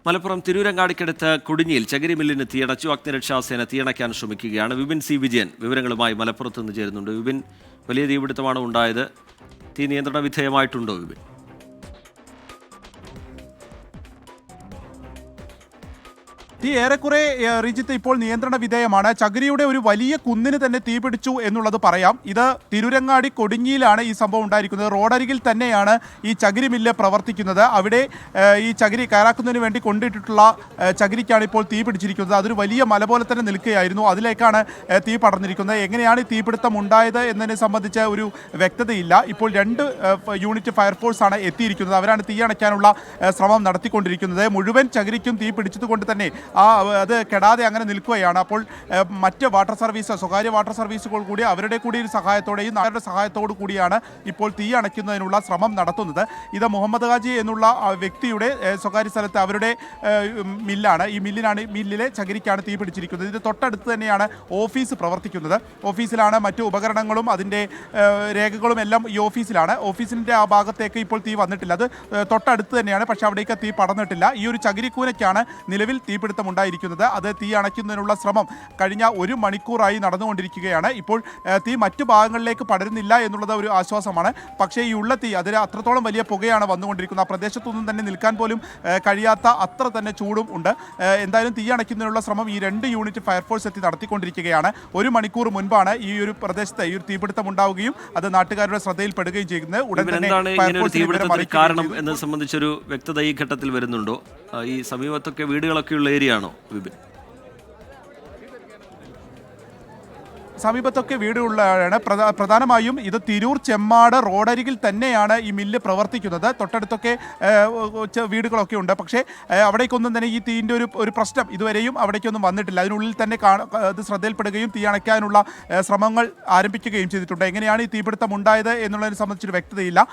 മലപ്പുറം തിരൂരങ്ങാടിക്കടുത്ത് കൊടിഞ്ഞിയിൽ ചകിരി മില്ലിന് തീയണച്ചു. അഗ്നിരക്ഷാസേന തീയണയ്ക്കാൻ ശ്രമിക്കുകയാണ്. വിപിൻ സി വിജയൻ വിവരങ്ങളുമായി മലപ്പുറത്ത് നിന്ന് ചേരുന്നുണ്ട്. വിപിൻ, വലിയ തീപിടുത്തമാണ് ഉണ്ടായത്. തീ നിയന്ത്രണ വിധേയമായിട്ടുണ്ടോ വിപിൻ? തീ ഏറെക്കുറെ റീജിത്ത് ഇപ്പോൾ നിയന്ത്രണ വിധേയമാണ്. ചകിരിയുടെ ഒരു വലിയ കുന്നിന് തന്നെ തീപിടിച്ചു എന്നുള്ളത് പറയാം. ഇത് തിരൂരങ്ങാടി കൊടിഞ്ഞിയിലാണ് ഈ സംഭവം ഉണ്ടായിരിക്കുന്നത്. റോഡരികിൽ തന്നെയാണ് ഈ ചകിരി മില്ല് പ്രവർത്തിക്കുന്നത്. അവിടെ ഈ ചകിരി കയറാക്കുന്നതിന് വേണ്ടി കൊണ്ടിട്ടിട്ടുള്ള ചകിരിക്കാണ് ഇപ്പോൾ തീ പിടിച്ചിരിക്കുന്നത്. അതൊരു വലിയ മല പോലെ തന്നെ നിൽക്കുകയായിരുന്നു. അതിലേക്കാണ് തീ പടർന്നിരിക്കുന്നത്. എങ്ങനെയാണ് ഈ തീപിടുത്തം ഉണ്ടായത് എന്നതിനെ സംബന്ധിച്ച് ഒരു വ്യക്തതയില്ല. ഇപ്പോൾ 2 യൂണിറ്റ് ഫയർഫോഴ്സാണ് എത്തിയിരിക്കുന്നത്. അവരാണ് തീ അണയ്ക്കാനുള്ള ശ്രമം നടത്തിക്കൊണ്ടിരിക്കുന്നത്. മുഴുവൻ ചകിരിക്കും തീ പിടിച്ചതുകൊണ്ട് തന്നെ അത് കെടാതെ അങ്ങനെ നിൽക്കുകയാണ്. അപ്പോൾ മറ്റ് വാട്ടർ സർവീസ്, സ്വകാര്യ വാട്ടർ സർവീസുകൾ കൂടി അവരുടെ കൂടി ഒരു സഹായത്തോടെയും അവരുടെ സഹായത്തോടു കൂടിയാണ് ഇപ്പോൾ തീ അണയ്ക്കുന്നതിനുള്ള ശ്രമം നടത്തുന്നത്. ഇത് മുഹമ്മദ് ഹാജി എന്നുള്ള വ്യക്തിയുടെ സ്വകാര്യ സ്ഥലത്ത് അവരുടെ മില്ലാണ്. ഈ മില്ലിലെ ചകിരിക്കാണ് തീ പിടിച്ചിരിക്കുന്നത്. ഇത് തൊട്ടടുത്ത് തന്നെയാണ് ഓഫീസ് പ്രവർത്തിക്കുന്നത്. ഓഫീസിലാണ് മറ്റു ഉപകരണങ്ങളും അതിൻ്റെ രേഖകളും എല്ലാം ഈ ഓഫീസിലാണ്. ഓഫീസിൻ്റെ ആ ഭാഗത്തേക്ക് ഇപ്പോൾ തീ വന്നിട്ടില്ല. അത് തൊട്ടടുത്ത് തന്നെയാണ്, പക്ഷേ അവിടേക്ക് തീ പടർന്നിട്ടില്ല. ഈ ഒരു ചകിരിക്കൂനയ്ക്കാണ് നിലവിൽ തീപിടുത്തം ഉണ്ടായിരിക്കുന്നത്. അത് തീ അണയ്ക്കുന്നതിനുള്ള ശ്രമം കഴിഞ്ഞ 1 മണിക്കൂറായി നടന്നുകൊണ്ടിരിക്കുകയാണ്. ഇപ്പോൾ തീ മറ്റു ഭാഗങ്ങളിലേക്ക് പടരുന്നില്ല എന്നുള്ളത് ഒരു ആശ്വാസമാണ്. പക്ഷേ ഈ ഉള്ള തീ അതിൽ അത്രത്തോളം വലിയ പുകയാണ് വന്നുകൊണ്ടിരിക്കുന്നത്. ആ പ്രദേശത്തൊന്നും തന്നെ നിൽക്കാൻ പോലും കഴിയാത്ത അത്ര തന്നെ ചൂടും ഉണ്ട്. എന്തായാലും തീ അണയ്ക്കുന്നതിനുള്ള ശ്രമം ഈ 2 യൂണിറ്റ് ഫയർഫോഴ്സ് എത്തി നടത്തിക്കൊണ്ടിരിക്കുകയാണ്. 1 മണിക്കൂർ മുൻപാണ് ഈ ഒരു പ്രദേശത്ത് ഈ ഒരു തീപിടുത്തം ഉണ്ടാവുകയും അത് നാട്ടുകാരുടെ ശ്രദ്ധയിൽപ്പെടുകയും ചെയ്യുന്നത്. ഉടൻ തന്നെ കാരണം എന്നത് സംബന്ധിച്ചൊരു വ്യക്തത ഈ ഘട്ടത്തിൽ വരുന്നുണ്ടോ? ഈ സമീപത്തൊക്കെ വീടുകളൊക്കെയുള്ള ഏരിയയാണോ വിപിൻ? സമീപത്തൊക്കെ വീടുള്ളതാണ്. പ്രധാനമായും ഇത് തിരൂർ ചെമ്മാട് റോഡരികിൽ തന്നെയാണ് ഈ മില്ല് പ്രവർത്തിക്കുന്നത്. തൊട്ടടുത്തൊക്കെ വീടുകളൊക്കെ ഉണ്ട്. പക്ഷേ അവിടേക്കൊന്നും തന്നെ ഈ തീൻ്റെ ഒരു പ്രശ്നം ഇതുവരെയും അവിടേക്കൊന്നും വന്നിട്ടില്ല. അതിനുള്ളിൽ തന്നെ ഇത് ശ്രദ്ധയിൽപ്പെടുകയും തീ അണയ്ക്കാനുള്ള ശ്രമങ്ങൾ ആരംഭിക്കുകയും ചെയ്തിട്ടുണ്ട്. എങ്ങനെയാണ് ഈ തീപിടുത്തം ഉണ്ടായത് എന്നുള്ളതിനെ സംബന്ധിച്ചൊരു വ്യക്തതയില്ല.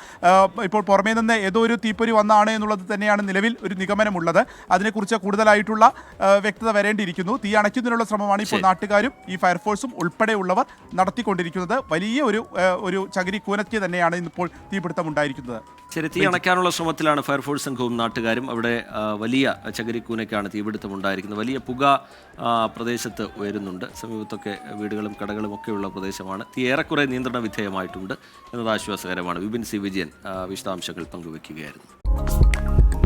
ഇപ്പോൾ പുറമേ നിന്ന് ഏതോ ഒരു തീപ്പൊരി വന്നാണ് എന്നുള്ളത് തന്നെയാണ് നിലവിൽ ഒരു നിഗമനമുള്ളത്. അതിനെക്കുറിച്ച് കൂടുതലായിട്ടുള്ള വ്യക്തത വരേണ്ടിയിരിക്കുന്നു. തീ അണയ്ക്കുന്നതിനുള്ള ശ്രമമാണ് ഇപ്പോൾ നാട്ടുകാരും ഈ ഫയർഫോഴ്സും ഉൾപ്പെടെ ഉള്ളവർ നടത്തിക്കൊണ്ടിരിക്കുന്നത്. വലിയ ഒരു ചകിരി കൂനയ്ക്ക് തന്നെയാണ് ഇപ്പോൾ തീപിടുത്തം ഉണ്ടായിരിക്കുന്നത്. ശരി, തീ അണയ്ക്കാനുള്ള ശ്രമത്തിലാണ് ഫയർഫോഴ്സ് സംഘവും നാട്ടുകാരും. അവിടെ വലിയ ചകിരിക്കൂനയ്ക്കാണ് തീപിടുത്തം ഉണ്ടായിരിക്കുന്നത്. വലിയ പുക പ്രദേശത്ത് ഉയരുന്നുണ്ട്. സമീപത്തൊക്കെ വീടുകളും കടകളും ഒക്കെയുള്ള പ്രദേശമാണ്. തീ ഏറെക്കുറെ നിയന്ത്രണ വിധേയമായിട്ടുണ്ട് എന്നത് ആശ്വാസകരമാണ്. വിപിൻ സി വിജയൻ വിശദാംശങ്ങൾ പങ്കുവയ്ക്കുകയായിരുന്നു.